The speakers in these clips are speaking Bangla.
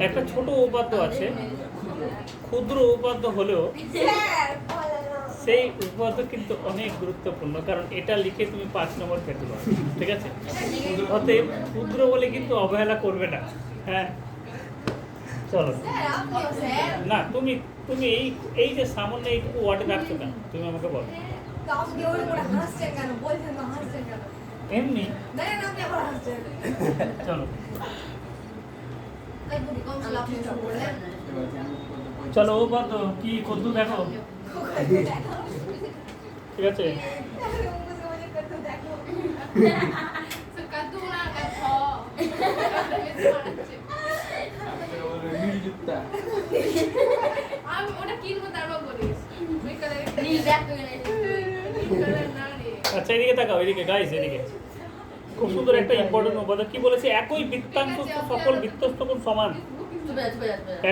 একটা ছোট উপাদ্য আছে, ক্ষুদ্র উপাদ্য হলেও সেই উপাদ্য কিন্তু অনেক গুরুত্বপূর্ণ, কারণ এটা লিখে তুমি 5 নম্বর পেতে পারো। ঠিক আছে, অতএব ক্ষুদ্র বলে কিন্তু অবহেলা করবে না। হ্যাঁ চলো না, তুমি তুমি এই এই যে সামান্য এইটুকু ওয়ার্ডে রাখছো কেন, তুমি আমাকে বলো। এমনি চলো চলো ও বাদ কি কদ্দু দেখো, ঠিক আছে। আচ্ছা এদিকে তাকাও, এদিকে গাইস, এদিকে খুব সুন্দর একটা ইম্পর্টেন্ট উপাদান কি বলেছে, একই বৃত্তাংশ সকল বৃত্তস্থ কোণ সমান।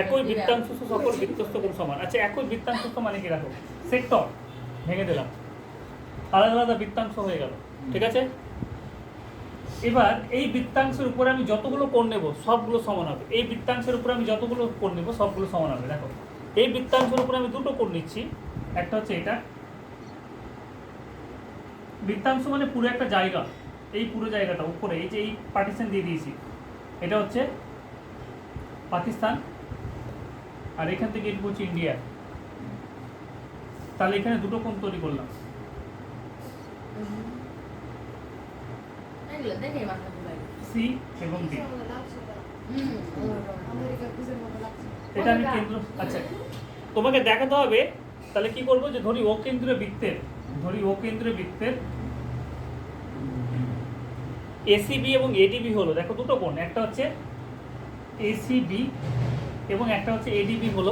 একই বৃত্তাংশ সকল বৃত্তস্থ কোণ সমান। আচ্ছা একই বৃত্তাংশ মানে কি, রাখো সেক্টর ভেঙে দিলাম, আলাদা আলাদা বৃত্তাংশ হয়ে গেল। ঠিক আছে, এবার এই বৃত্তাংশের উপরে আমি যতগুলো কোণ নেব সবগুলো সমান হবে। এই বৃত্তাংশের উপরে আমি যতগুলো কোণ নেব সবগুলো সমান হবে। দেখো এই বৃত্তাংশের উপরে আমি দুটো কোণ নিচ্ছি, একটা হচ্ছে এটা বৃত্তাংশ মানে পুরো একটা জায়গা, এই পুরো জায়গাটা উপরে এই যে এই পার্টিশন দিয়ে দিয়েছি, এটা হচ্ছে পাকিস্তান, আর এখান থেকে এটুকু হচ্ছে ইন্ডিয়া। তাহলে এখানে দুটো কোণ তৈরি করলাম, সি এবং ডি। এটা আমি কেন্দ্র, আচ্ছা তোমাকে দেখাতে হবে। তাহলে কি করবো, যে ধরি ও কেন্দ্রীয় বৃত্তের, এসিবি এবং এডিবি হলো, দেখো দুটো কোণ, একটা হচ্ছে এসিবি এবং একটা হচ্ছে এডিবি হলো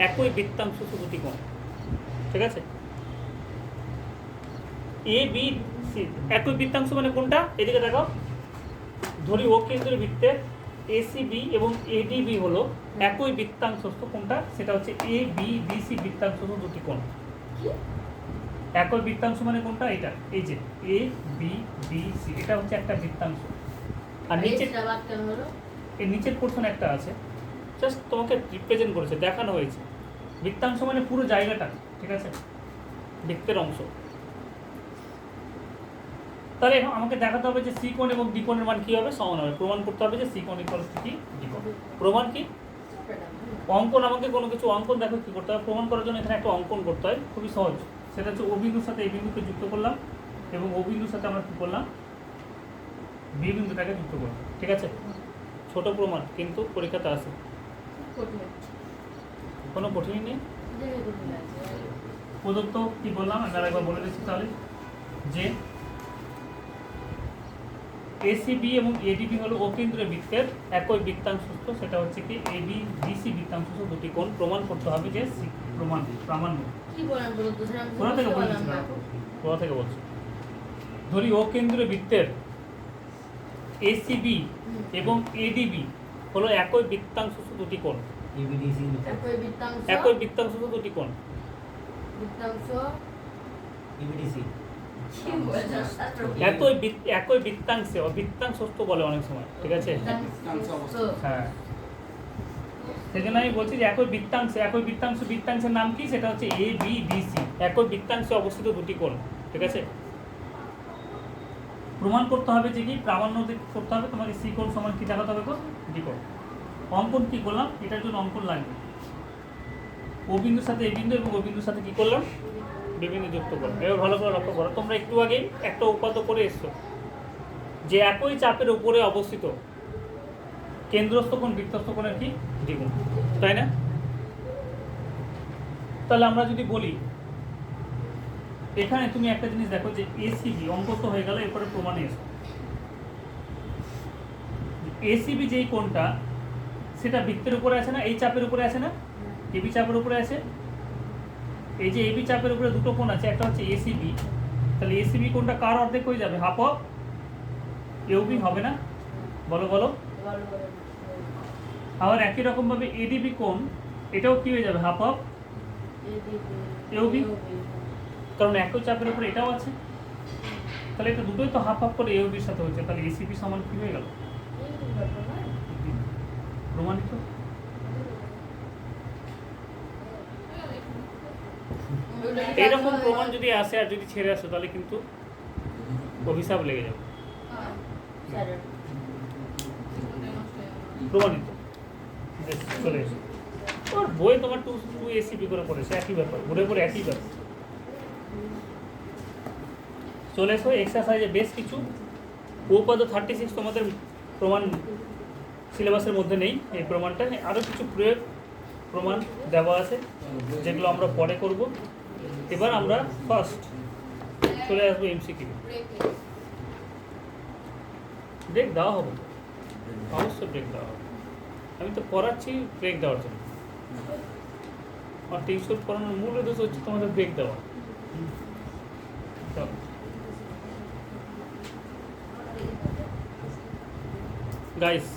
একই বৃত্তাংশ দুটি কোণ। ঠিক আছে, এ বি সি একই বৃত্তাংশ মানে কোনটা, এদিকে দেখো, ধরি ও কেন্দ্রীয় বৃত্তের এসিবি এবং এডিবি হলো একই বৃত্তাংশস্থ কোনটা, সেটা হচ্ছে এ বি বি সি বৃত্তাংশস্থ দুটি কোণ। একই বৃত্তাংশ মানে কোনটা, এটা এই যে এ বি বি সি, এটা হচ্ছে একটা বৃত্তাংশ। আর নিচে এর নিচের পোর্শন একটা আছে, জাস্ট তোমাকে রিপ্রেজেন্ট করেছে, দেখানো হয়েছে। বৃত্তাংশ মানে পুরো জায়গাটা, ঠিক আছে, বৃত্তের অংশ। তাহলে আমাকে দেখাতে হবে যে সি কোণ এবং ডি কোণের মান কি হবে, সমান হবে। প্রমাণ করতে হবে যে সি কোণ ইকুয়ালস টু কি, ডি কোণ। প্রমাণ কি, অঙ্কন, আমাকে কোনো কিছু অঙ্কন দেখো কি করতে হবে প্রমাণ করার জন্য। এখানে একটা অঙ্কন করতে হয়, খুবই সহজ। সেটা হচ্ছে ও বিন্দুর সাথে এই বিন্দুকে যুক্ত করলাম এবং ও বিন্দুর সাথে আমরা কি করলাম, বি বিন্দুটাকে যুক্ত করলাম। ঠিক আছে, ছোট প্রমাণ কিন্তু পরীক্ষাতে আসে, কোনো কঠিন নেই। প্রদত্ত কি বললাম আমি আরেকবার বলে দিচ্ছি তাহলে, যে এসিবি এবং এডিবি হলো ও কেন্দ্রীয় বৃত্তের একই বৃত্তাংশস্থ, সেটা হচ্ছে কি এবি বিসি বৃত্তাংশস্থ দুটি কোণ। প্রমাণ করতে হবে যে প্রামাণ্য। কোথা থেকে বলছি, ধরি ও কেন্দ্রীয় বৃত্তের এসিবি এবং এডিবি হলো একই বৃত্তাংশস্থ দুটি কোণ। একই বৃত্তাংশস্থ দুটি কোণ, একই বৃত্তাংশে, বৃত্তাংশস্থ বলে অনেক সময়। ঠিক আছে, হ্যাঁ সেজন্য আমি বলছি যে একই বৃত্তাংশের নাম কি, সেটা হচ্ছে এ বি ডি সি, একই বৃত্তাংশে অবস্থিত দুটি কোণ। ঠিক আছে, প্রমাণ করতে হবে যে কি, প্রামাণ্য করতে হবে। তোমাকে সি কোণ সমান কি দেখাতে হবে, ডি কোণ। অঙ্কন কি করলাম, এটার জন্য অঙ্কন লাগবে, ও বিন্দুর সাথে এ বিন্দু এবং ও বিন্দুর সাথে কি করলাম, বিভিন্ন যুক্ত করো। এবার ভালো করে লক্ষ্য করো, তোমরা একটু আগে একটা উপাদ্য করে এসছো যে একই চাপের উপরে অবস্থিত কেন্দ্রস্থ কোণ বৃত্তস্থ কোণের কি দ্বিগুণ, তাই না? তাহলে আমরা যদি বলি, এখানে তুমি একটা জিনিস দেখো যে এসিবি অঙ্ক তো হয়ে গেল, এরপরে প্রমাণে এসো। এসিবি যেই কোণটা, সেটা বৃত্তের উপরে আছে না, এই চাপের উপরে আছে না, এবি চাপের উপরে আছে। এই যে এবি চাপের উপরে দুটো কোণ আছে, একটা হচ্ছে এসিবি, তাহলে এসিবি কোণটা কার অর্ধেক হয়ে যাবে, হাফ অফ ইউবি হবে না, বলো বলো। আবার একই রকম ভাবে এডিবি কোণ, এটাও কি হয়ে যাবে, হাফ অফ ইউবি, কারণ একই চাপের উপরে এটাও আছে। তাহলে এটা দুটোই তো হাফ হাফ করে ইউবির সাথে হচ্ছে, তাহলে এসিবি সমান কি হয়ে গেল, প্রমাণিত। এইরকম প্রমাণ যদি আসে আর যদি ছেড়ে আসে তাহলে কিন্তু অভিশাপ লেগে যাবে। প্রমাণিত। বেশ, চলে এসো। ওর বই তোমার টু এসিপি করে পড়েছে, একই ব্যাপার, ঘুরে ঘুরে একই ব্যাপার। চলে এসো। এক্সারসাইজে বেশ কিছু উপপাদ্য 36 তোমাদের প্রমাণ সিলেবাসের মধ্যে নেই, এই প্রমাণটা আরও কিছু প্রমাণ দেওয়া আছে যেগুলো আমরা পরে করব। এবার আমরা ফার্স্ট চলে আসবো এমসিকিউ। ব্রেক দেওয়া হবে, অবশ্যই ব্রেক দেওয়া হবে। আমি তো পড়াচ্ছি ব্রেক দেওয়ার জন্য, আর টিউশন পড়ানোর মূল উদ্দেশ্য হচ্ছে তোমাদের ব্রেক দেওয়া। গাইস,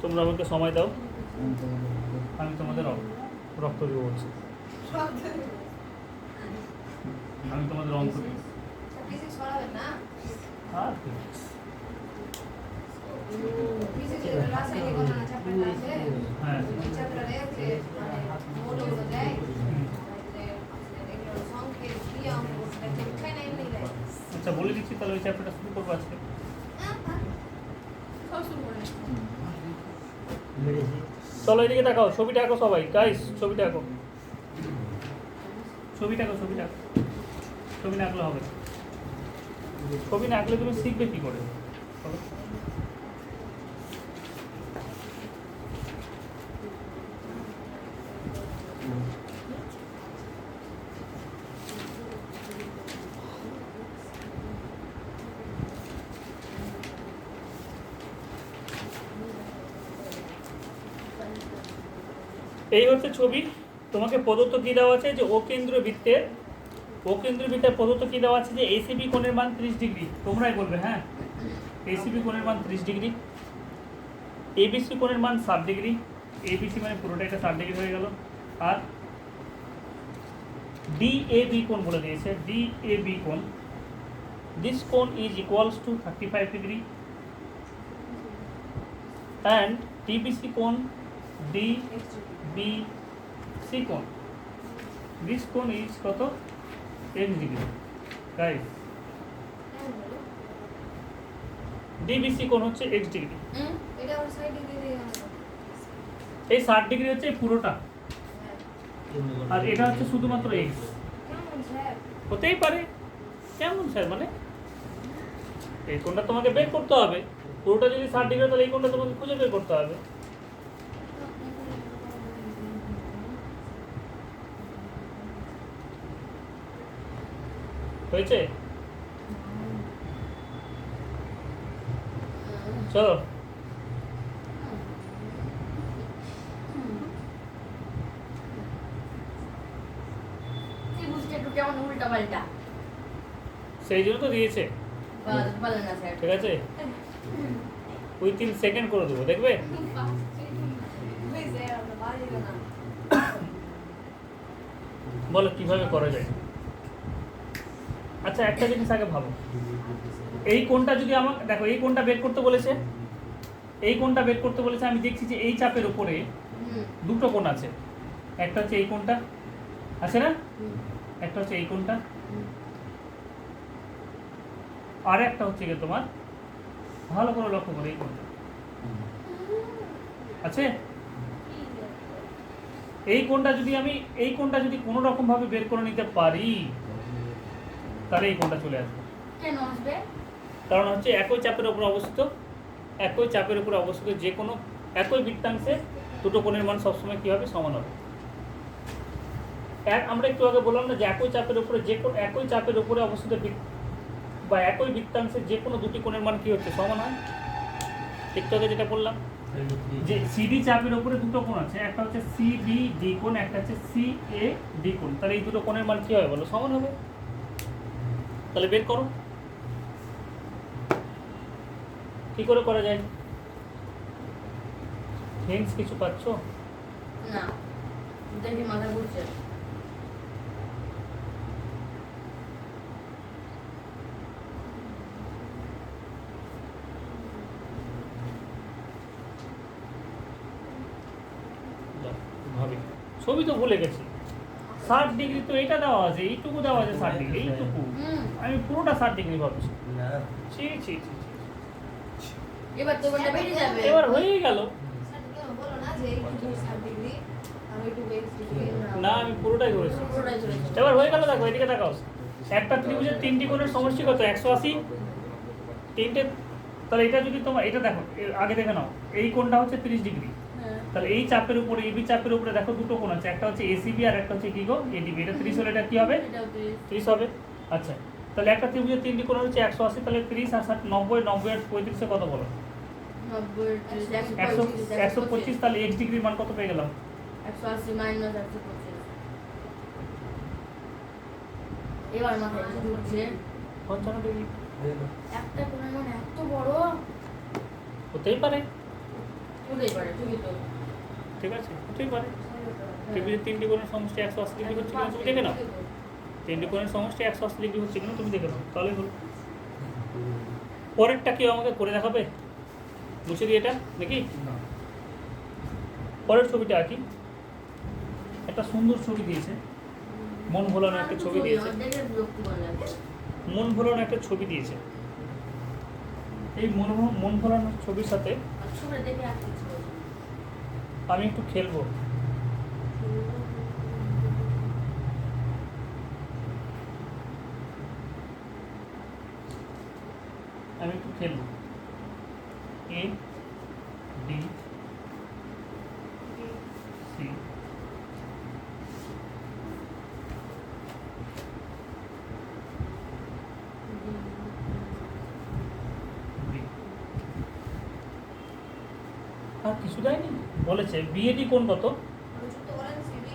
তোমরা আমাকে সময় দাও, আমি তোমাদের রক্ত দিব বলছি, আমি তোমাদের অঙ্ক দিব। আর কি? হ্যাঁ, আচ্ছা বলে দিচ্ছি তাহলে ওই চ্যাপ্টারটা শুরু করবো আজকে। চলো এদিকে দেখাও, ছবিটা আঁকো সবাই। গাইস ছবিটা আঁকো, ছবিটা আঁকো, ছবিটা আঁকো। ছবি না আঁকলে হবে না, ছবি না আঁকলে তুমি শিখবে কি করে? বলো। এই হচ্ছে ছবি। তোমাকে প্রদত্ত কী দেওয়া আছে যে ও কেন্দ্র বৃত্তের প্রদত্ত কী দেওয়া আছে যে এসিবি কোণের মান 30 ডিগ্রি। তোমরাই বলবে, হ্যাঁ, এসিবি কোণের মান 30 ডিগ্রি, এবিসি কোণের মান 60 ডিগ্রি। এবিসি মানে পুরোটা এটা 60 ডিগ্রি হয়ে গেল। আর ডিএবি কোণ বলে দিয়েছে, ডিএবি কোণ, দিস কোণ is equals to 35 degree and DBC কোণ, ডিবিসি কোণ, দিস কোণ ইজ কত? 10 ডিগ্রি। গাইস, ডিবিসি কোণ হচ্ছে x ডিগ্রি, এই 60 ডিগ্রি হচ্ছে এই পুরোটা, আর এটা হচ্ছে শুধুমাত্র x। হতেই পারে। কেমন স্যার? মানে এই কোণটা তোমাকে বের করতে হবে, পুরোটা যদি 60 ডিগ্রি তাহলে এই কোণটা তোমাকে খুঁজে বের করতে হবে। হয়েছে? চলো সেই জন্য তো দিয়েছে, ঠিক আছে, উইথিন সেকেন্ড করে দেবো, দেখবে। বলো কিভাবে করা যায়। আচ্ছা একটা জিনিস আগে ভাবো, এই কোণটা যদি আমাকে দেখো, এই কোণটা বের করতে বলেছে, এই কোণটা বের করতে বলেছে, আমি দেখছি যে এই চাপের উপরে দুটো কোণ আছে, একটা হচ্ছে এই কোণটা আছে না, একটা হচ্ছে এই কোণটা, আর একটা হচ্ছে কি তোমার, ভালো করে লক্ষ্য করে এই কোণটা আছে। এই কোণটা যদি কোনো রকম ভাবে বের করে নিতে পারি তাহলে এই কোণটা চলে আসবে। কেন আসবে? কারণ হচ্ছে একই চাপের উপর অবস্থিত যে কোনো একই বৃত্তাংশে দুটো কোণের মান সবসময় কী হবে? সমান হবে। আমরা একটু আগে বললাম না যে একই চাপের উপরে অবস্থিত বা একই বৃত্তাংশে যে কোনো দুটি কোণের মান কী হচ্ছে? সমান হয়। একটু আগে যেটা বললাম যে সিডি চাপের উপরে দুটো কোণ আছে, একটা হচ্ছে সিবিডি কোণ, একটা হচ্ছে সিএডি কোণ, তাহলে এই দুটো কোণের মান কী হবে বলো? সমান হবে। তাহলে বের করো, কি করে করা যায়? হিন্টস কিছু পাচ্ছ? না, দেখি মাথা ঘুরছে। ভাবি, ছবি তো ভুলে গেছি। 60 ডিগ্রি তো এটা দেওয়া আছে, এইটুকু দেওয়া আছে 60 ডিগ্রি, এইটুকু আমি পুরোটা 60 ডিগ্রি ভাবছি। না ছি ছি ছি ছি। এবার তো বলটা বেরিয়ে যাবে। এবার হয়েই গেল। বলো না যে এইটুকু 60 ডিগ্রি আর ওইটুকু ডিগ্রি না আমি পুরোটাই করেছি। পুরোটাই চলে যাবে। এবার হয়ে গেল, দেখো এদিকে তাকাও। একটা ত্রিভুজের তিনটি কোণের সমষ্টি কত? 180। তিনটে, তাহলে এটা যদি তোমার এটা দেখো আগে দেখে নাও, এই কোণটা হচ্ছে 30 ডিগ্রি। হ্যাঁ। তাহলে এই চাপের উপরে এবি চাপের উপরে দেখো দুটো কোণ আছে, একটা হচ্ছে এসিবি আর একটা হচ্ছে কি গো এডিবি। এটা 30 হলে এটা কি হবে? এটাও 30। 30 হবে। আচ্ছা তাহলে একটা ত্রিভুজের তিনটি কোণ হচ্ছে 180, তাহলে 30 আর 60 90, 90 আর 35 কত বলো? 90 125। তাহলে x ডিগ্রির মান কত পেয়ে গেলাম? 180 মাইনাস 125। এবার মাথায় ঢুকছে 55 ডিগ্রি। একটা কোণের মানে এত বড় হতেই পারে, হতেই পারে, ঠিকই তো। ঠিক আছে হতেই পারে। ত্রিভুজের তিনটি কোণের সমষ্টি 180 ডিগ্রি হচ্ছে কিনা তুমি দেখে নাও। তিনটি কোণের সমষ্টি 180 ডিগ্রি হচ্ছে কিনা তুমি দেখে নাও, তাহলেই হলো। পরেরটা কেউ আমাকে করে দেখাবে? মুছে দিই এটা নাকি? পরের ছবিটা আঁকি। একটা সুন্দর ছবি দিয়েছে, মন ভোলানো একটা ছবি দিয়েছে, দেখে বিরক্তি লাগে। মন ভোলানো একটা ছবি দিয়েছে। এই মন ভোলানো ছবির সাথে ছবিটা দেখে আর কিছু বলছি না। আমি একটু খেলবো। আমি একটু খেলবো। A D C B. আর কিছু দেয়নি, বলেছে বিএডি কোণ কত? যুক্ত করেন সিবি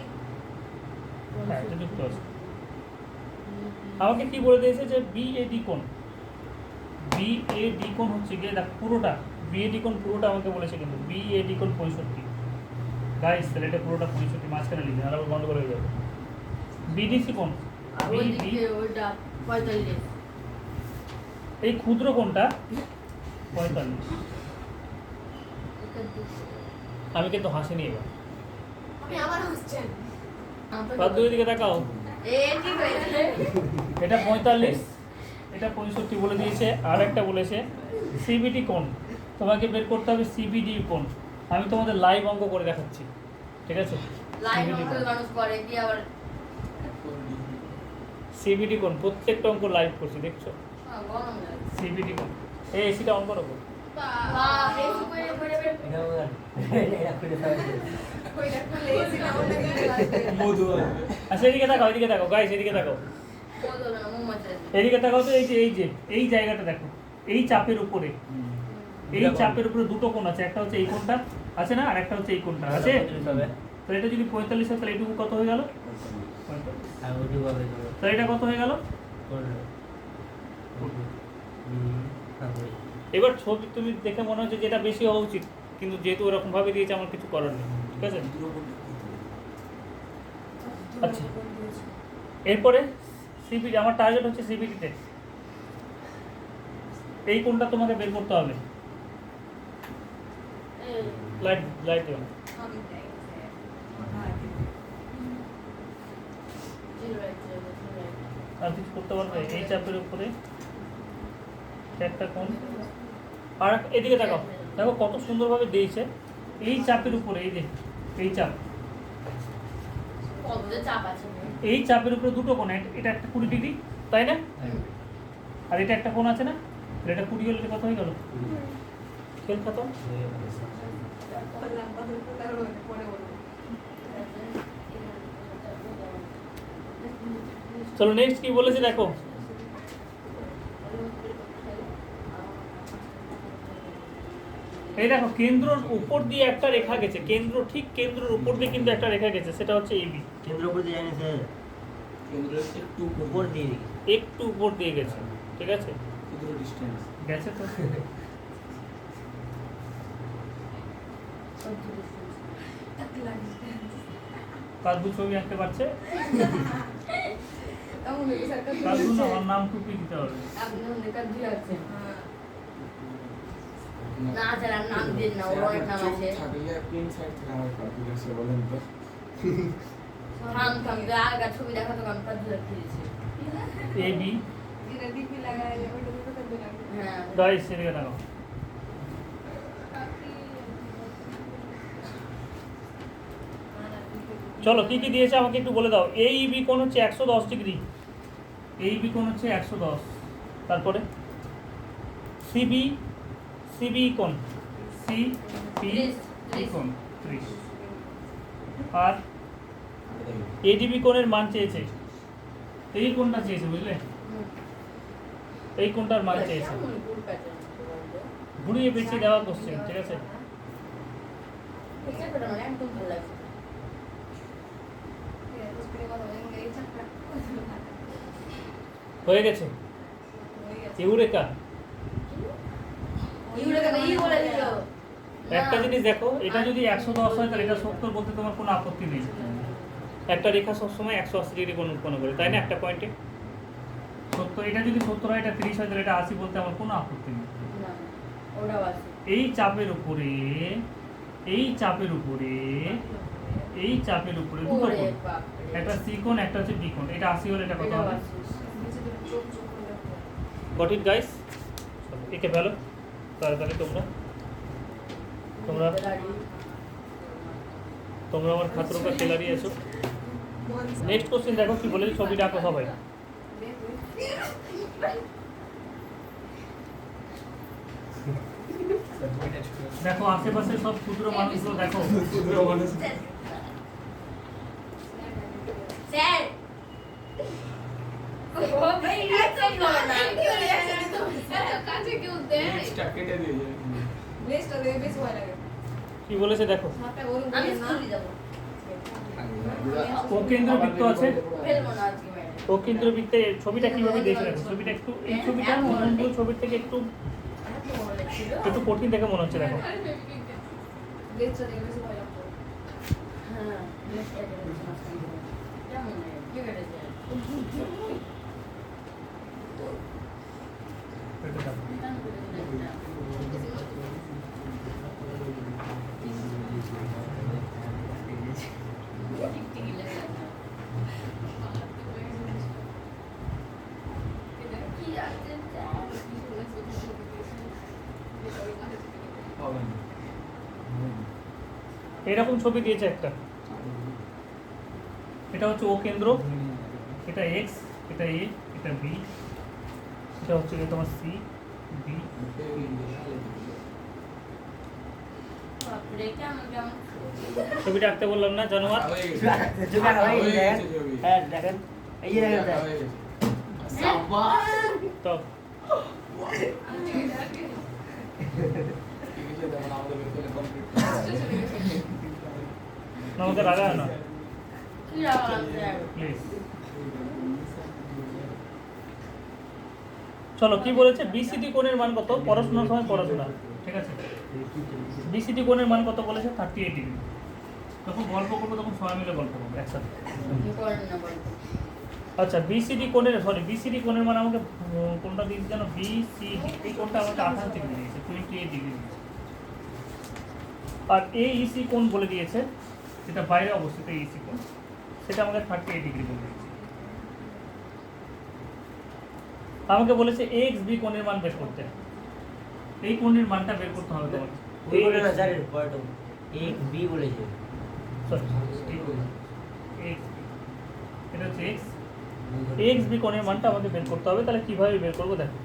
হ্যাঁ এটা যুক্ত আছে। আমাকে কি বলে দিয়েছে যে বিএডি কোণ, বিএডি কোণ হচ্ছে গিয়ে দেখ পুরোটা, বিএডি কোণ পুরোটা আমাকে বলেছে, কিন্তু বিএডি কোণ 65। গাইস তাহলে এটা পুরোটা 65, মাঝখানে লিখে আর বন্ধ করে হয়ে যাবে। বিডিসি কোণ, আর ওই দিকে ওইটা 45। এই ক্ষুদ্র কোণটা 45। আমি কিন্তু হাসিনি এবার। আপনি আবার হাসছেন বাদ দুই দিকে তাকাও। এ ঠিক হয়েছে। এটা 45, এটা 65 বলে দিয়েছে। আর একটা বলেছে সিবিডি কোণ, তোমাকে বের করতে হবে সিবিডি কোণ। আমি তোমাদের লাইভ অঙ্ক করে দেখাচ্ছি, ঠিক আছে? লাইন অঙ্কল মানুষ করে কি আবার সিবিডি কোণ প্রত্যেকটা অঙ্ক লাইভ করছি, দেখছো? গরম লাগে। সিবিডি কোণ। এই এসিটা অন করো। বাহ এই করে করে কইটা খুলে এসে কেমন লাগে মধু আচ্ছা এদিকে তাকাও, এদিকে তাকাও গাইস, এদিকে তাকাও, বলতো না মোমবাতি। এদিকে তাকাও তো। এই জায়গাটা দেখো, এই চাপের উপরে, এই চাপের উপরে দুটো কোণ আছে, একটা হচ্ছে এই কোণটা আছে না, আর একটা হচ্ছে এই কোণটা আছে। তাহলে এটা যদি 45 হয় তাহলে এটুকু কত হয়ে গেল? 45। তাহলে এটা কত হয়ে গেল? এবার ছবি তুমি দেখে মনে হচ্ছে যে এটা বেশি হওয়া উচিত, কিন্তু যেহেতু ওরকম ভাবে দিয়েছে আমার কিছু করার নেই, ঠিক আছে? আচ্ছা এরপরে সিবিডি, আমার টার্গেট হচ্ছে সিবিডিতে এই কোণটা তোমাকে বের করতে হবে। লাইট দিও না। আর কিছু করতে পারবে? এই চাপের উপরে একটা কোণ, আর এদিকে তাকাও, দেখো কত সুন্দরভাবে দিয়েছে। এই চাপের উপরে, এই যে এই চাপ, কত যে চাপ আছে। এই চাপের উপরে দুটো কোণ, এটা একটা 20 ডিগ্রি, তাই না? আর এটা একটা কোণ আছে না, তাহলে এটা 20 হলে কত হয়ে গেল? খেল খতম। পরে বলবো চলো নেক্সট কি বলেছে দেখো। এই দেখো কেন্দ্রর উপর দিয়ে একটা রেখা গেছে, ঠিক কেন্দ্রের উপর দিয়ে কিন্তু একটা রেখা গেছে, সেটা হচ্ছে এবি। কেন্দ্র উপর দিয়ে জানি স্যার, কেন্দ্র একটু উপর দিয়ে একটু উপর দিয়ে গেছে, ঠিক আছে? গেছে তো। কাজু ছবি আঁকতে পারছে? তখন ওই স্যারটা কাজু না, আমার নাম টুপি দিতে হবে। আপনি ওখানে দিয়ে আছে না যারা নাম দিন না, ওর অনেক নাম আছে। থাম থাম আগা ছবি দেখাতো কাম কাজ ধরে খেয়েছি এ বি যেটা ডিপি লাগায় ওইটা তো করবে না হ্যাঁ গাইস এদিকে দেখো চলো কি কি দিয়েছে আমাকে একটু বলে দাও AEB কোণ হচ্ছে 110 ডিগ্রি AEB কোণ হচ্ছে 110 তারপরে CB কোণ CP কোণ 30 আর ADB কোণের মান চেয়েছে এই কোণটা চেয়েছে বুঝলে এই কোণটার মান চেয়েছে ঘুরিয়ে পেঁচিয়ে দেওয়া কোশ্চেন ঠিক আছে একদম ভালো লাগছে হয়ে গেছে ইউরেকা একটা জিনিস দেখো এটা যদি 110 হয় তাহলে এটা 70 বলতে তোমার কোনো আপত্তি নেই একটা রেখা সবসময় 180 ডিগ্রি কোণ উৎপন্ন করে তাই না একটা পয়েন্টে 70 এটা যদি 70 হয় এটা 30 হয় তাহলে এটা 80 বলতে আমার কোনো আপত্তি নেই এই চাপের উপরে দুটো কোণ একটা সি কোণ একটা হচ্ছে বি কোণ এটা 80 হলে এটা কত হবে গট ইট গাইস একে ফেলো তাড়াতাড়ি তোমরা আমার খাতরো কা খেলাড়ি আছো নেক্সট কোশ্চেন দেখো কি বলেছে ছবিটা আঁকো সবাই দেখো আশেপাশে সব ক্ষুদ্র মানুষগুলো দেখো স্যার ও ভাই এটা বলো না কাছে কেউ দেয় নেক্সটটা কেটে দিয়ে যাবে লেসটা দেবে বেশি ভয় লাগে কি বলেছে দেখো মাথা গরম আমি করে না স্কুলে যাব ও কেন্দ্রবৃত্ত আছে ফেলবো না আজকে ম্যাডাম ও কেন্দ্রবৃত্তে ছবিটা কিভাবে দেখে দেখো ছবিটা একটু এই ছবিটা অন্য ছবির থেকে একটু একটু কঠিন দেখে মনে হচ্ছে দেখো লেসটা দেবে বেশি ভয় লাগবে হ্যাঁ কেমন কি করেছে এটা দেখো। হবে না এরকম ছবি দিয়েছে একটা এটা হচ্ছে ও কেন্দ্র এটা এক্স এটা এ এটা বি এটা হচ্ছে তোমার সি বি বাপরে কেমন কেমন ছবিটা আঁকতে বললাম না জানোয়ার হয়ে গেছে হয়ে গেছে হ্যাঁ দেখেন এই যে দেখেন হয়ে গেছে সাবাস তো ঠিক আছে যেমন আমাদের বেতনে কমপ্লিট আমাকে রাগা না কি রাখলাম স্যার প্লিজ চলো কি বলেছে বিসিডি কোণের মান কত পড়াশোনার সময় পড়াশোনা ঠিক আছে বিসিডি কোণের মান কত বলেছে 38 ডিগ্রি যখন গল্প করবো তখন সবাই মিলে গল্প করবো একসাথে কি করেন না বলতো আচ্ছা বিসিডি কোণের মান আমাকে কোনটা দিয়েছে জানো বিসিডি এই কোণটা আমাকে 28 ডিগ্রি দিয়েছে 28 ডিগ্রি দিয়েছে আর এইসি কোণ বলে দিয়েছে যেটা বাইরে অবস্থিত এইসি কোণ সেটা আমাকে 38 ডিগ্রি বলে দিয়েছে আমাকে বলেছে এক্স বি কোণের মান বের করতে এই কোণের মানটা বের করতে হবে তোমাকে ওই বলে না স্যার পয়েন্ট এক বি বলেছে সরি এক্স এটা হচ্ছে এক্স এক্স বি কোণের মানটা আমাকে বের করতে হবে তাহলে কিভাবে বের করবো দেখো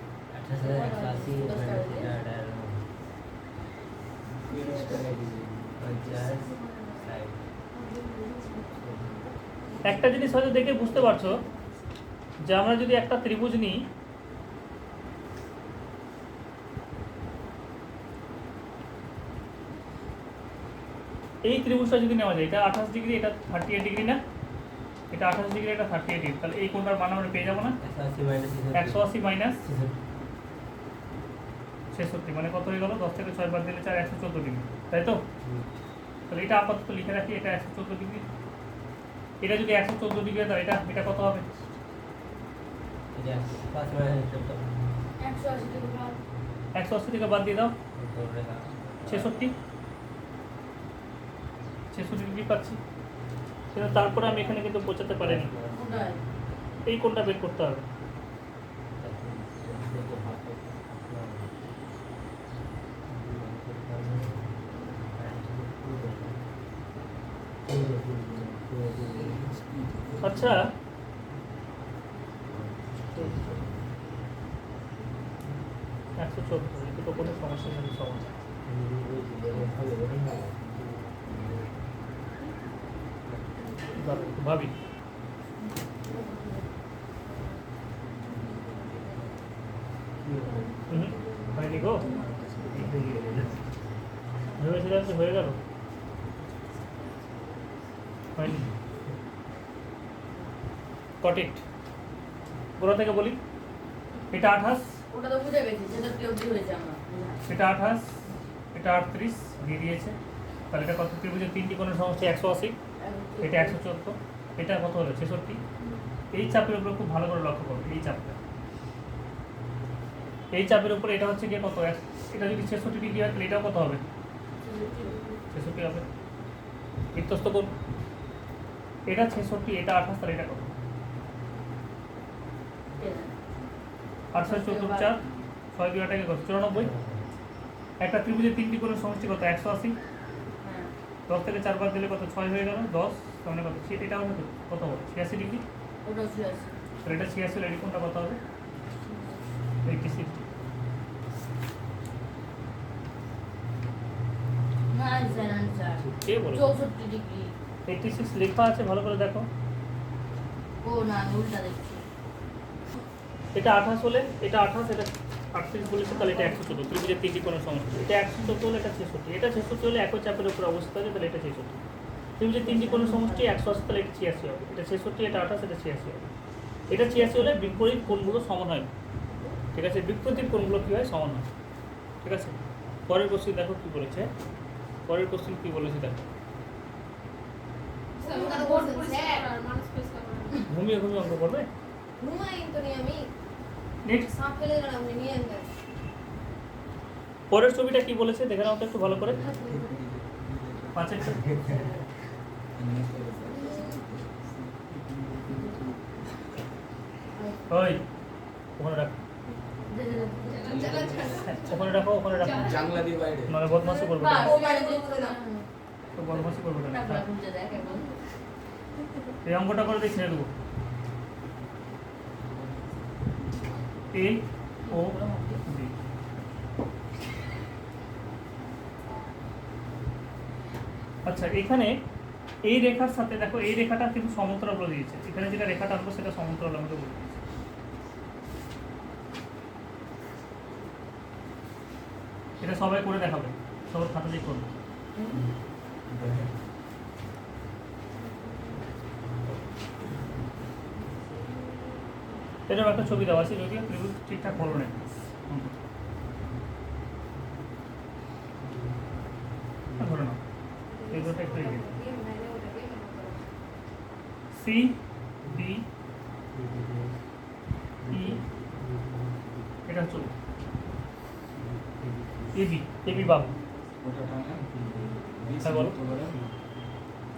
88 একটা জিনিস হয়তো দেখে বুঝতে পারছো যে আমরা যদি একটা ত্রিভুজ নিই এই ত্রিভুজটা যদি নেওয়া যায় এটা 28 ডিগ্রি এটা 38 ডিগ্রি না এটা 28 ডিগ্রি এটা 38 ডিগ্রি তাহলে এই কোণটার মান আমরা পেয়ে যাবো না 180 মাইনাস 66 মানে কত হয়ে গেল 10 থেকে 6 বাদ দিলে 4 114 ডিগ্রি তাই তো তাহলে এটা আপাতত লিখে রাখি এটা 114 ডিগ্রি এটা যদি 114 ডিগ্রি হয় তাহলে এটা কত হবে 180 থেকে বাদ দিয়ে দাও 66 ডিগ্রি পাচ্ছি কিন্তু তারপরে আমি এখানে কিন্তু পৌঁছাতে পারিনি। কোথায়? এই কোণটা বের করতে হবে। আচ্ছা, একশো চোদ্দ, এটা তো কোনো সমস্যা নেই, সহজ। ভাবি হয়নি গো, ভেবেছিলাম যে হয়ে গেল, হয়নি। কটেট গোড়া থেকে বলি, এটা 28, ওটা তো বুঝে গেছি, সেটা অবধি হয়েছে আমার। এটা 28, এটা 38 দিয়ে দিয়েছে। তাহলে এটা কত? ত্রিভুজের তিনটি কোণের সমষ্টি 180, এটা 114, এটা কত হলো? 66। এই চাপের উপরে খুব ভালো করে লক্ষ্য করো, এই চাপটা, এই চাপের উপরে এটা হচ্ছে গিয়ে কত? এটা যদি 66 ডিগ্রি হয় তাহলে এটাও কত হবে? 66 হবে। বৃত্তস্থ কোণ, এটা 66, এটা 28, তাহলে এটা কত? 68 চতুর্থ 4, 6 2 8 কত? 94। একটা ত্রিভুজের তিনটি কোণের সমষ্টি কত? 180। হ্যাঁ। 10 থেকে 4 বাদ দিলে কত? 6 হয়ে গেল, 10, তার মানে কত? এটা হবে কত হবে? 86 ডিগ্রি। ওটাও শুয়ে আছে। তাহলে এটা 86, এর কোণটা কত হবে? 86। Nice answer. কে বলে? 64 ডিগ্রি। 86 লেখা আছে, ভালো করে দেখো। ও না, উল্টা দেখছি। এটা 28 হলে, এটা 28, এটা 38 বলেছে, তাহলে এটা 114। ত্রিভুজের তিনটি কোণের সমষ্টি, এটা 114 হলে এটা 66, এটা 66 হলে একই চাপের উপর অবস্থিত আছে, তাহলে এটা 66। ত্রিভুজের তিনটি কোণের সমষ্টি 180, তাহলে এটা 86 হবে। এটা 66, এটা 28, এটা 86 হবে। এটা 86 হলে বিপরীত কোণগুলো সমান হয়, ঠিক আছে? বিপরীত কোণগুলো কী হয়? সমান হয়, ঠিক আছে? পরের কোশ্চেন দেখো কি বলেছে, পরের কোশ্চেন কি বলেছে দেখো। ঘুমিয়ে ঘুমিয়ে অঙ্ক করবে। ঘুমাই তো নি আমি, নেক্সট, সাপ ফেলে গেলাম নিয়ে আনতে। পরের ছবিটা কি বলেছে দেখে নাও তো একটু ভালো করে। 5-এর ওই ওখানে রাখো, ওখানে রাখো, ওখানে রাখো, জানলা দিয়ে বাইরে। মানে বদমাশি করবে না, বাস, ও বাইরে যেতে না। তো বদমাশি করবে না। টাকা বুঝে দেখ এখন। এই অঙ্কটা করে দিয়ে ছেড়ে দেবো। এ ও বি, আচ্ছা এখানে এই রেখার সাথে দেখো, এই রেখাটা কিন্তু সমান্তরাল বলে দিয়েছে। এখানে যেটা রেখাটা আনবো সেটা সমান্তরাল আমাকে বলে দিয়েছে। এটা সবাই করে দেখাবে, সবার খাতা দিয়ে করবে। এরকম একটা ছবি দেওয়া আছে, যদিও ত্রিভুজ ঠিকঠাক বলো না। ধরে নাও এইগুলোটা একটু এগিয়ে, সি ডি ই, এটা হচ্ছে এবি, এবি বাবু। হ্যাঁ বলো,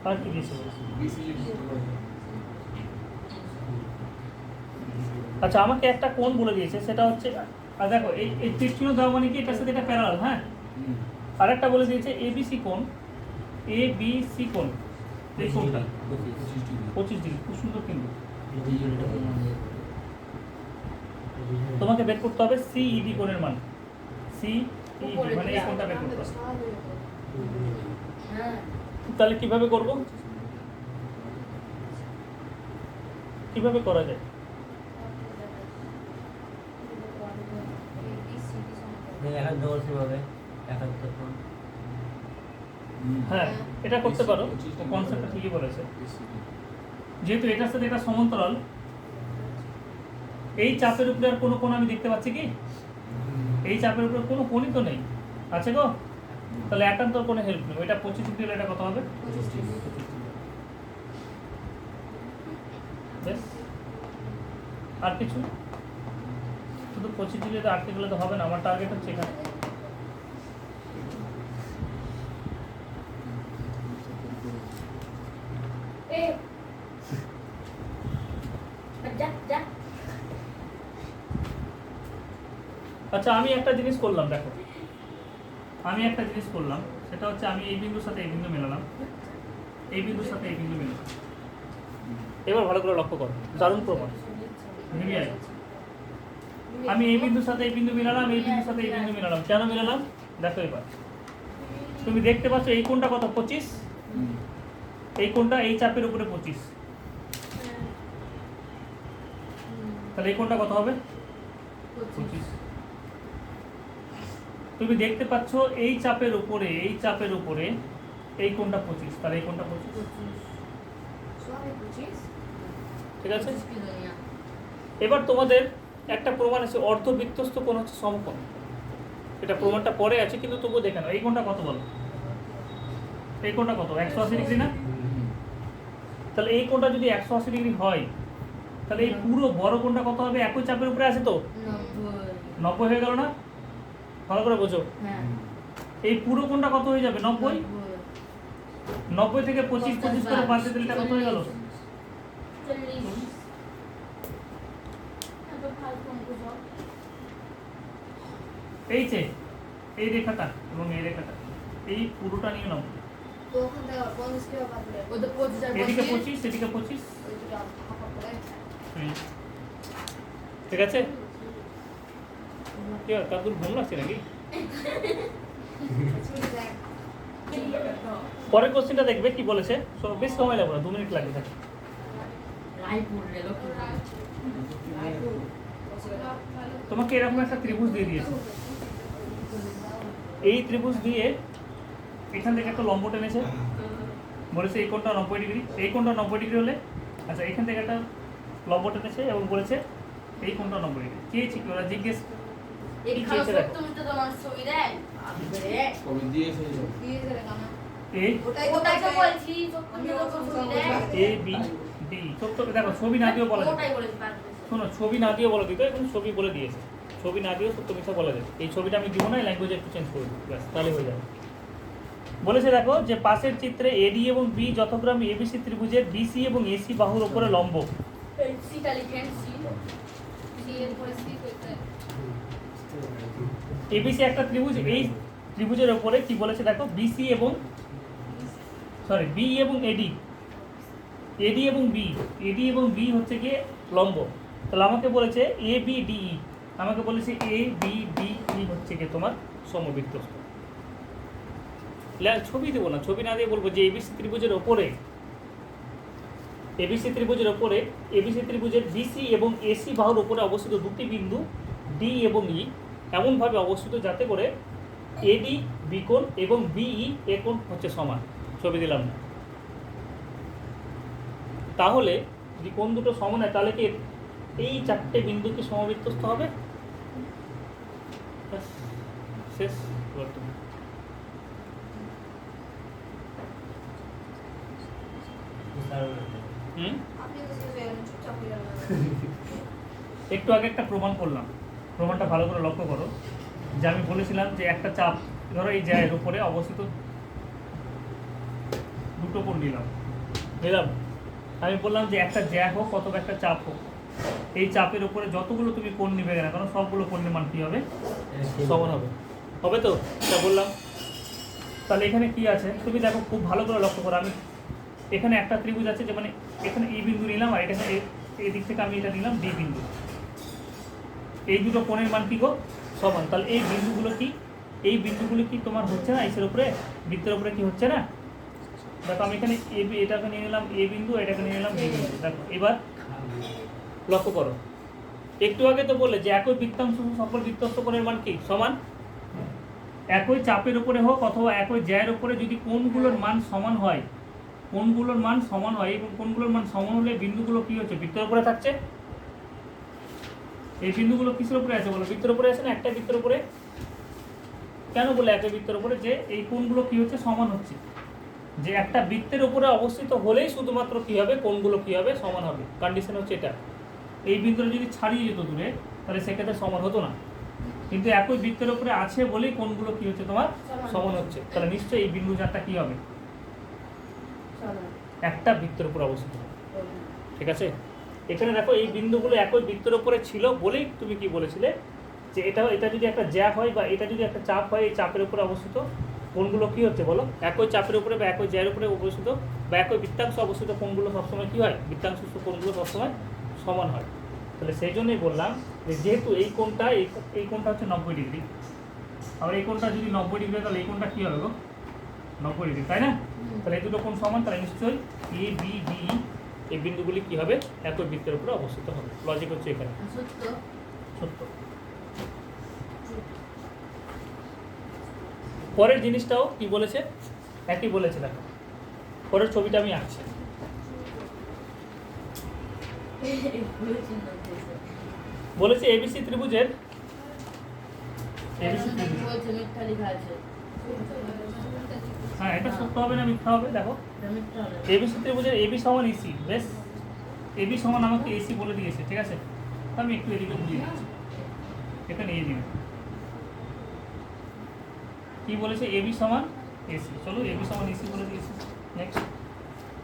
আর কি দিয়েছে? আচ্ছা আমাকে একটা কোণ বলে দিয়েছে, সেটা হচ্ছে, আর দেখো এই এই তীরচিহ্ন দেওয়া মানে কি এটার সাথে এটা প্যারালাল, হ্যাঁ। আর একটা বলে দিয়েছে এবিসি কোণ, এবিসি কোণ, এই কোণটা 25 ডিগ্রি, খুব সুন্দর কিন্তু। তোমাকে বের করতে হবে সিইডি কোণের মান, সিইডি মানে এই কোণটা বের করতে হবে। হ্যাঁ। তাহলে কিভাবে করব, কিভাবে করা যায়? হ্যাঁ এটা করতে পারো, কনসেপ্টটা ঠিকই বলেছে। যেহেতু এটার সাথে এটা সমান্তরাল, এই চাপের উপরে আর কোনো কোণ আমি দেখতে পাচ্ছি কি? এই চাপের উপরে কোনো কোণই তো নেই, আছে গো? তাহলে একান্তর কোনো হেল্প নেই। এটা 25 ডিগ্রি হলে এটা কত হবে? বেশ, আর কিছু শুধু 25 ডিগ্রিতে আটকে গেলে তো হবে না, আমার টার্গেট হচ্ছে এখানে। যা যা আচ্ছা আমি একটা জিনিস করলাম, দেখো আমি একটা জিনিস করলাম, সেটা হচ্ছে আমি এই বিন্দুর সাথে এই বিন্দু মেলালাম, এই বিন্দুর সাথে এই বিন্দু মেলালাম। এবার ভালো করে লক্ষ্য করো, দারুণ প্রমাণ। ভেবে আয়। আমি এই বিন্দুর সাথে এই বিন্দু মিলালাম, এই বিন্দুর সাথে এই বিন্দু মিলালাম। কেন মিলালাম দেখো এবার। তুমি দেখতে পাচ্ছ এই কোণটা কত, 25। এই কোণটা এই চাপের উপরে 25, তাহলে এই কোণটা কত হবে 25। তুমি দেখতে পাচ্ছ এই চাপের উপরে, এই চাপের উপরে এই কোণটা 25, তাহলে এই কোণটা 25। ঠিক আছে, এবার তোমাদের একটা প্রমাণ আছে, অর্ধবৃত্তস্থ কোণ হচ্ছে সমকোণ। এটা প্রমাণটা পরে আছে, কিন্তু তবুও দেখে নাও। এই কোণটা কত বলো, এই কোণটা কত 180 ডিগ্রি না? তাহলে এই কোণটা যদি 180 ডিগ্রি হয়, তাহলে এই পুরো বড় কোণটা কত হবে? একই চাপের উপরে আছে তো, 90 হয়ে গেল না? ভালো করে বোঝো। হ্যাঁ এই পুরো কোণটা কত হয়ে যাবে? 90। 90 থেকে 25 করে বাদ দিলে এটা কত হয়ে গেল? 40। এই যে এই রেখাটা এবং এই রেখাটা, এই পুরোটা নিয়ে নাও। তো ওখান থেকে 50 কিলো বাদ দিলে ও তো 25 আর এদিকে 25 25, এদিকে 25। ওই দুটো হাফ করে ঠিক আছে, কি হয়, কাকুর ঘুম লাগছে নাকি? ছুটে যায়। পরের কোশ্চেনটা দেখবে কি বলেছে। বেশ সময় লাগবে না, 2 মিনিট লাগবে। থাকে রায়পুর রেল তোমাকে এরকম একটা ত্রিভুজ দিয়ে দিয়েছে। এই ত্রিভুজ দিয়ে এখান থেকে একটা লম্ব টেনেছে, বলেছে এই কোণটা 90 ডিগ্রি, এই কোণটা 90 ডিগ্রি হলে, আচ্ছা এখান থেকে একটা লম্ব টেনেছে এবং বলেছে এই কোণটা 90 ডিগ্রি। চেয়েছি কি ওরা জিজ্ঞেস এই খালো সত্যম তো তোমার ছবি দেয় রে কবে দিয়েছে দিয়েছে রে কানা। এই ওটাই ওটাই তো বলছে। বলছি সত্যম তো ছবি দেয় এ বি ডি। সত্য দেখো, ছবি না দিয়েও বলা যায়। ওটাই বলেছি বাদ শোনো, ছবি না দিয়ে বলে দিত, এখন ছবি বলে দিয়েছে। ছবি না দিয়েও সত্য মিথ্যা বলা যায়। এই ছবিটা আমি দিব না, এই ল্যাঙ্গুয়েজ একটু চেঞ্জ করে দিই, ব্যাস তাহলে হয়ে যাবে। বলেছে দেখো যে পাশের চিত্রে এডি এবং বি যথাক্রমে এবিসি ত্রিভুজের বিসি এবং এসি বাহুর উপরে লম্ব। সিটা লিখেন সি সি এর পরে সি করতে এবিসি একটা ত্রিভুজ, এই ত্রিভুজের উপরে কি বলেছে দেখো, বিসি এবং বি এবং এডি, এডি এবং বি, এডি এবং বি হচ্ছে গিয়ে লম্ব। তাহলে আমাকে বলেছে এ বি ডি ই, আমাকে বলেছে এ বি ডি ই হচ্ছে গিয়ে তোমার সমবৃত্তস্থ। ছবি দেবো না, ছবি না দিয়ে বলবো যে এবিসি ত্রিভুজের ওপরে, এবিসি ত্রিভুজের ওপরে, এবিসি ত্রিভুজের বিসি এবং এসি বাহুর উপরে অবস্থিত দুটি বিন্দু ডি এবং ই এমনভাবে অবস্থিত যাতে করে এডি বি কোণ এবং বিই এ কোণ হচ্ছে সমান। ছবি দিলাম না। তাহলে যদি কোণ দুটো সমান হয়, তাহলে কি এই 4টে বিন্দু কি সমবৃত্তস্থ হবে? ব্যাস, শেষ। আপনি তো শেষ হয়ে গেলেন, চুপচাপ হয়ে গেলেন। একটু আগে একটা প্রমাণ করলাম, প্রমাণটা ভালো করে লক্ষ্য করো। যে আমি বলেছিলাম যে একটা চাপ, ধরো এই জায়ের উপরে অবস্থিত দুটো কোণ নিলাম, আমি বললাম যে একটা জ্যা হোক অথবা একটা চাপ হোক, এই চাপের উপরে যতগুলো তুমি কোণ নিবে না কারণ সবগুলো কোণের মান কী হবে? সমান হবে। হবে তো? এটা বললাম। তাহলে এখানে কি আছে তুমি দেখো, খুব ভালো করে লক্ষ্য করো। আমি এখানে একটা ত্রিভুজ আছে, যে মানে এখানে এই বিন্দু নিলাম আর এখানে এই দিক থেকে আমি এটা নিলাম ডি বিন্দু। এই দুটো কোণের মান কি গো? সমান। তাহলে এই বিন্দুগুলো কি, এই বিন্দুগুলো কি তোমার হচ্ছে না এসের উপরে, বৃত্তের উপরে কি হচ্ছে না? দেখো আমি এখানে এটাকে নিয়ে নিলাম এ বিন্দু, এটাকে নিয়ে নিলাম বি বিন্দু। দেখো এবার লক্ষ্য করো, একটু আগে তো বললে যে একই বৃত্তাংশ সকল বৃত্তস্থ কোণের মান কি? সমান। একই চাপের উপরে হোক অথবা একই জ্যায়ের উপরে যদি কোণগুলোর মান সমান হয়, কোণগুলোর মান সমান হয় এবং কোণগুলোর মান সমান হলে বিন্দুগুলো কি হচ্ছে? বৃত্তের উপরে থাকছে। এই বিন্দুগুলো কিসের উপরে আছে বলো? বৃত্তের উপরে আছে না? একটা বৃত্তের উপরে। কেন বলে একটা বৃত্তের উপরে? যে এই কোণগুলো কি হচ্ছে? সমান হচ্ছে। যে একটা বৃত্তের উপরে অবস্থিত হলেই শুধুমাত্র কি হবে? কোণগুলো কি হবে? সমান হবে। কন্ডিশন হচ্ছে এটা। এই বিন্দুটা যদি ছাড়িয়ে যেত দূরে, তাহলে সেক্ষেত্রে সমান হতো না। কিন্তু একই বৃত্তের উপরে আছে বলেই কোণগুলো কি হচ্ছে? তোমার সমান হচ্ছে। তাহলে নিশ্চয়ই এই বিন্দু চারটা কি হবে? একটা বৃত্তের উপর অবস্থিত হবে। ঠিক আছে, এখানে দেখো এই বিন্দুগুলো একই বৃত্তের উপরে ছিল বলেই তুমি কি বলেছিলে যে এটা যদি একটা জ্যা হয় বা এটা যদি একটা চাপ হয়, এই চাপের উপরে অবস্থিত কোণগুলো কি হচ্ছে বলো, একই চাপের উপরে বা একই জ্যার উপরে অবস্থিত বা একই বৃত্তাংশ অবস্থিত কোণগুলো সবসময় কি হয়, বৃত্তাংশ কোণগুলো সবসময় সমান হয়। তাহলে সেই জন্যই বললাম যে যেহেতু এই কোণটা এই কোণটা হচ্ছে 90 ডিগ্রি, আবার এই কোণটা যদি 90 ডিগ্রি তাহলে এই কোণটা কী হবে গো, 90 ডিগ্রি, তাই না? তাহলে এই দুটো কোণ সমান, তাহলে নিশ্চয়ই এ বি ডি এই বিন্দুগুলি কী হবে, একই বৃত্তের উপরে অবস্থিত হবে। লজিক হচ্ছে এখানে সত্য। সত্য। পরের জিনিসটাও কি বলেছে, একই বলেছে। দেখো পরের ছবিটা আমি আঁকছি। বলেছে এবিসি ত্রিভুজের এবিসি ত্রিভুজ, বলছে মিথ্যা লেখা আছে। হ্যাঁ এটা সত্য হবে না মিথ্যা হবে, দেখো এটা মিথ্যা হবে। এবিসি ত্রিভুজের এবি সমান ইসি, বেশ এবি সমান আমাকে এসি বলে দিয়েছে, ঠিক আছে? আমি একটু এদিকে বুঝিয়ে দিচ্ছি, এখানে এই দিন কি বলেছে, এবি সমান এসি, চলো এবি সমান এসি বলে দিয়েছে। নেক্সট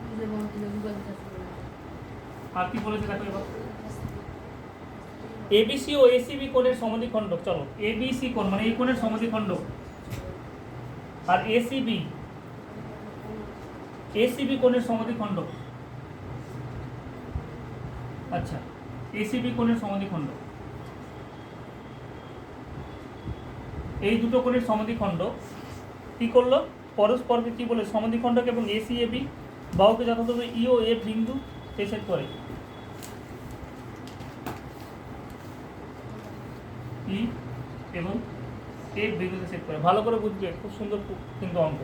বুঝে বলতে গুগল সার্চ করে। আর কি বলেছে দেখো এবার, এবিসি ও এসিবি কোণের সমদ্বিখণ্ডক, চলো এবিসি কোণ মানে এই কোণের সমদ্বিখণ্ডক, আর এসিবি কোণের সমদ্বিখণ্ডক। আচ্ছা, এসিবি কোণের সমদ্বিখণ্ডক, এই দুটো কোণের সমদ্বিখণ্ডক কি করলো, পরস্পরকে কি বলে, সমদ্বিখণ্ডক এবং এসি এবি বাহুকে যথাযথ ই ও এফ বিন্দু ছেদ করে, ই এবং এফ বিন্দুতে ছেদ করে। ভালো করে বুঝবে, খুব সুন্দর কিন্তু অঙ্ক।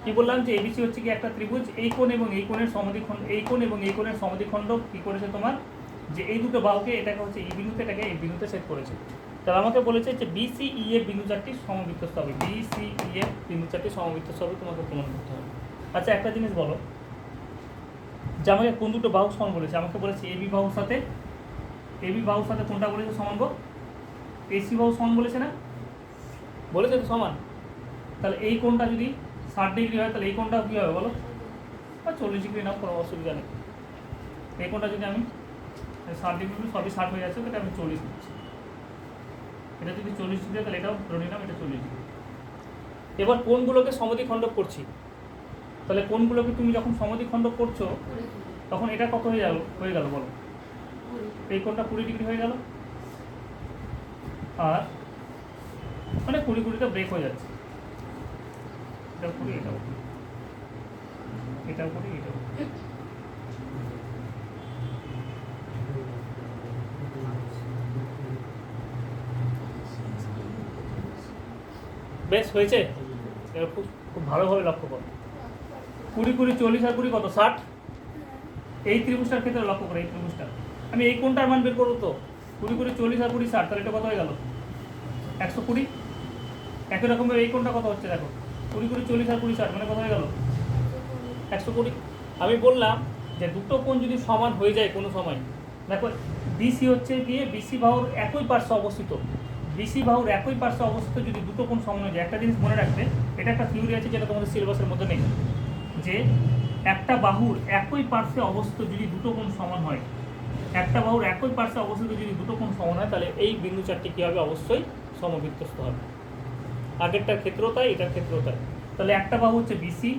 কি বললাম যে এবিসি হচ্ছে কি একটা ত্রিভুজ, এই কোণ এবং এই কোণের সমদ্বিখণ্ড, এই কোণ এবং এই কোণের সমদ্বিখণ্ডক কি করেছে তোমার, যে এই দুটো বাহুকে এটাকে হচ্ছে ই বিন্দুতে, এটাকে এই বিন্দুতে ছেদ করেছে। তাহলে আমাকে বলেছে যে বিসি ই এফ বিন্দু চারটি সমবৃত্তস্থ হবে, বিসি ই এফ বিন্দু চারটি সমবৃত্তস্থ হবে, তোমাকে প্রমাণ করতে হবে। আচ্ছা একটা জিনিস বলো, যে আমাকে কোন দুটো বাহু সমান বলেছে, আমাকে বলেছে এবি বাহুর সাথে কোনটা বলেছে সমান গো, এসি বাহু সমান বলেছে না, বলেছে তো সমান। তাহলে এই কোণটা যদি 60 ডিগ্রি হয় তাহলে এই কোণটাও কী হবে বলো, বা 40 ডিগ্রি নাও, কোনো অসুবিধা নেই। এই কোণটা যদি আমি 60 ডিগ্রি, সবই 60 হয়ে যাচ্ছে, তাহলে আমি 40 দিচ্ছি। এটা যদি 40 ডিগ্রি তাহলে এটাও ধরে নিলাম এটা 40 ডিগ্রি। এবার কোণগুলোকে সমদ্বিখণ্ডক করছি, তাহলে কোণগুলোকে তুমি যখন সমদ্বিখণ্ডক করছো তখন এটা কত হয়ে গেল বলো, এই কোণটা 20 ডিগ্রি হয়ে গেল, আর মানে 20-20টা ব্রেক হয়ে যাচ্ছে, এটাও 20, এটাও 20, এটাও 20, এটাও 20। বেশ হয়েছে, এবার খুব খুব ভালোভাবে লক্ষ্য করো, 20-20, 40 আর 20 কত 60। এই ত্রিভুজটার ক্ষেত্রে লক্ষ্য করো, এই ত্রিভুজটা আমি এই কোণটার মান বের করবো তো, 20-20, 40 আর 20 60, তাহলে এটা কত হয়ে গেল 120। একই রকমভাবে এই কোণটা কত হচ্ছে দেখো, 20-20, 40 আর 20 60, মানে কত হয়ে গেল 120। আমি বললাম যে দুটো কোণ যদি সমান হয়ে যায় কোনো সময়, দেখো বিসি হচ্ছে গিয়ে বিসি বাহুর একই পার্শ্বে অবস্থিত, বিসি বাহুর একই পার্শ্বে অবস্থিত যদি দুটো কোণ সমান হয়ে যায়, একটা জিনিস মনে রাখবে, এটা একটা থিওরি আছে যেটা তোমাদের সিলেবাসের মধ্যে নেই, যে একটা বাহুর একই পার্শ্বে অবস্থিত যদি দুটো কোণ সমান হয়, একটা বাহুর একই পার্শ্বে অবস্থিত যদি দুটো কোণ সমান হয়, তাহলে এই বিন্দু চারটি কী হবে, অবশ্যই সমবৃত্তস্থ হবে। আগেরটার ক্ষেত্রেও তাই, এটার ক্ষেত্রেও তাই। তাহলে একটা বাহু হচ্ছে বিসি,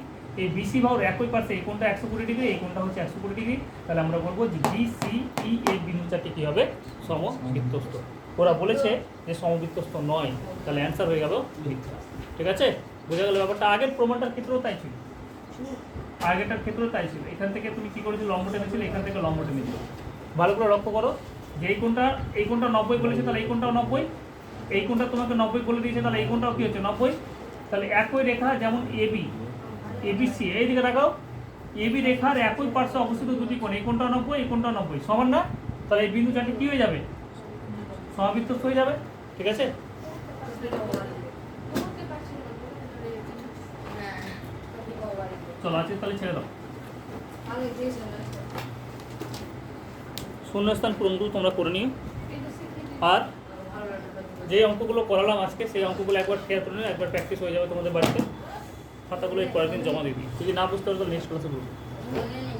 এই বিসি বাহুর একই পার্শ্বে এই কোণটা 120 ডিগ্রি, এই কোণটা হচ্ছে 120 ডিগ্রি, তাহলে আমরা বলবো যে বিসি ই এর বিন্দু চারটি কী হবে, সমবৃত্তস্থ। ওরা বলেছে যে সমবৃত্তস্থ নয়, তাহলে অ্যান্সার হয়ে গেল মিথ্যা। ঠিক আছে, বোঝা গেল ব্যাপারটা। আগের প্রমাণটার ক্ষেত্রেও তাই ছিল, আগেরটার ক্ষেত্রেও তাই ছিল। এখান থেকে তুমি কী করেছো, লম্ব টেনেছিলে, এখান থেকে লম্ব টেনেছিল। ভালো করে লক্ষ্য করো যে এই কোণটা 90 বলেছে, তাহলে এই কোণটাও 90, এই কোণটা তোমাকে 90 বলে দিয়েছে, তাহলে এই কোণটাও কী হচ্ছে 90। তাহলে একই রেখা যেমন এবিসি, এই দিকে দেখাও, এবি রেখার একই পার্শ্বে অবস্থিত দুটি কোণ, এই কোণটাও 90, এই কোণটাও 90, সমান না, তাহলে এই বিন্দু চারটি কী হয়ে যাবে, সমবৃত্তস্থ হয়ে যাবে। ঠিক আছে, চলো আছে তাহলে ছেড়ে দাও, শূন্যস্থান পূরণগুলো তোমরা করে নিও। আর যে অঙ্কগুলো করালাম আজকে সেই অঙ্কগুলো একবার খেয়াল করে নিও, একবার প্র্যাকটিস হয়ে যাবে তোমাদের বাড়িতে। খাতাগুলো এই পরের দিন জমা দিবি, যদি না বুঝতে পারো তো নেক্সট ক্লাসে বলবো। ধরে নে